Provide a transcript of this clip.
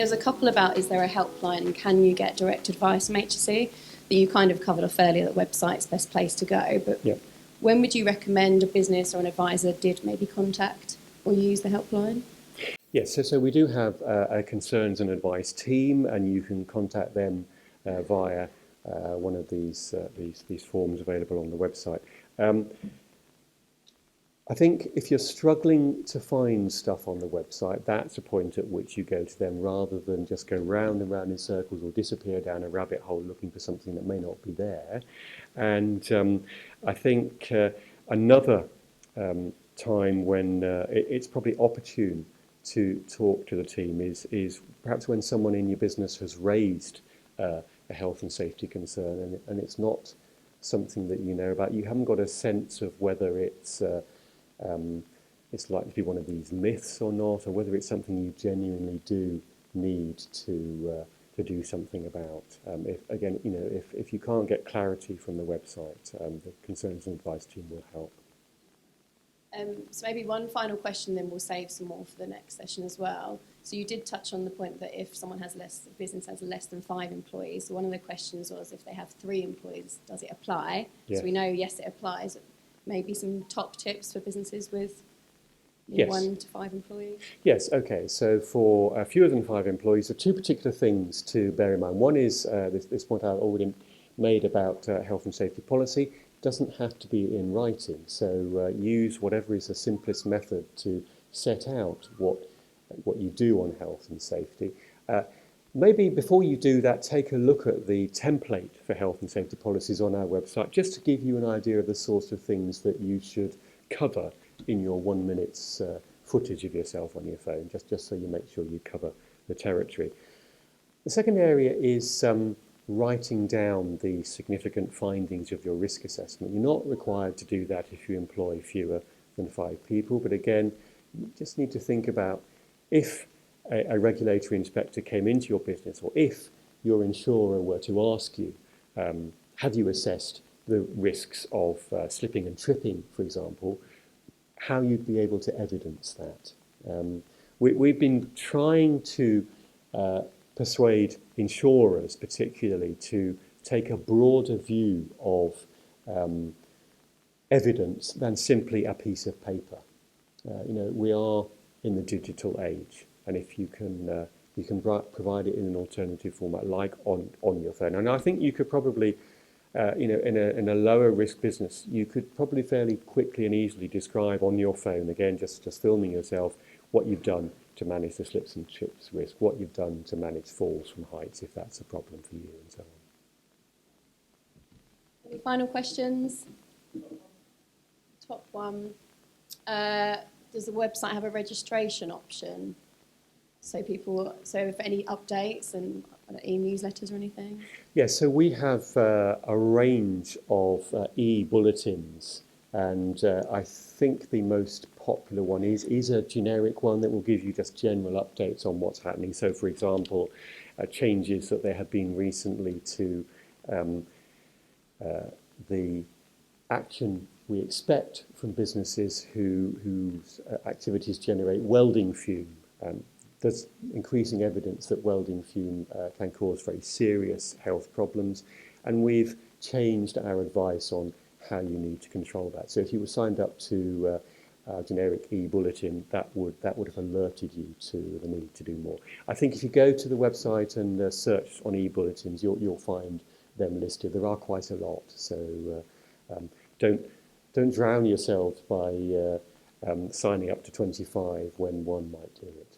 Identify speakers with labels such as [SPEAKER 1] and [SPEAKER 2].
[SPEAKER 1] was a couple about, is there a helpline and can you get direct advice from HSE? That you kind of covered off earlier, that website's best place to go. But
[SPEAKER 2] Yeah.
[SPEAKER 1] when would you recommend a business or an advisor did maybe contact or use the helpline?
[SPEAKER 2] Yes, so we do have a concerns and advice team, and you can contact them via one of these forms available on the website. I think if you're struggling to find stuff on the website, that's a point at which you go to them rather than just go round and round in circles or disappear down a rabbit hole looking for something that may not be there. And I think another time when it's probably opportune to talk to the team is perhaps when someone in your business has raised a health and safety concern and it's not something that you know about. You haven't got a sense of whether it's likely to be one of these myths or not, or whether it's something you genuinely do need to do something about. If you can't get clarity from the website, the concerns and advice team will help.
[SPEAKER 1] So maybe one final question, then we'll save some more for the next session as well. So you did touch on the point that if someone has a business has less than 5 employees, so one of the questions was if they have 3 employees, does it apply?
[SPEAKER 2] Yes.
[SPEAKER 1] So we know, yes, it applies. Maybe some top tips for businesses with
[SPEAKER 2] Yes.
[SPEAKER 1] 1 to 5 employees?
[SPEAKER 2] Yes, okay. So for fewer than 5 employees, there are 2 particular things to bear in mind. One is this point I've already made about health and safety policy. It doesn't have to be in writing. So use whatever is the simplest method to set out what you do on health and safety. Maybe before you do that, take a look at the template for health and safety policies on our website, just to give you an idea of the sorts of things that you should cover in your 1 minute's footage of yourself on your phone, just so you make sure you cover the territory. The second area is writing down the significant findings of your risk assessment. You're not required to do that if you employ fewer than 5 people, but again, you just need to think about if a regulatory inspector came into your business, or if your insurer were to ask you, have you assessed the risks of slipping and tripping, for example, how you'd be able to evidence that. We've been trying to persuade insurers particularly to take a broader view of evidence than simply a piece of paper. We are in the digital age, and if you can provide it in an alternative format like on your phone. And I think you could probably in a lower risk business, you could probably fairly quickly and easily describe on your phone, again, just filming yourself, what you've done to manage the slips and trips risk, what you've done to manage falls from heights, if that's a problem for you, and so on.
[SPEAKER 1] Any final questions? Top one. Does the website have a registration option? So if any updates and e-newsletters or anything?
[SPEAKER 2] Yes, so we have a range of e-bulletins, and I think the most popular one is a generic one that will give you just general updates on what's happening. So, for example, changes that there have been recently to the action we expect from businesses whose activities generate welding fume. There's increasing evidence that welding fume can cause very serious health problems, and we've changed our advice on how you need to control that. So if you were signed up to a generic e-bulletin, that would have alerted you to the need to do more. I think if you go to the website and search on e-bulletins, you'll find them listed. There are quite a lot, so don't drown yourselves by signing up to 25 when one might do it.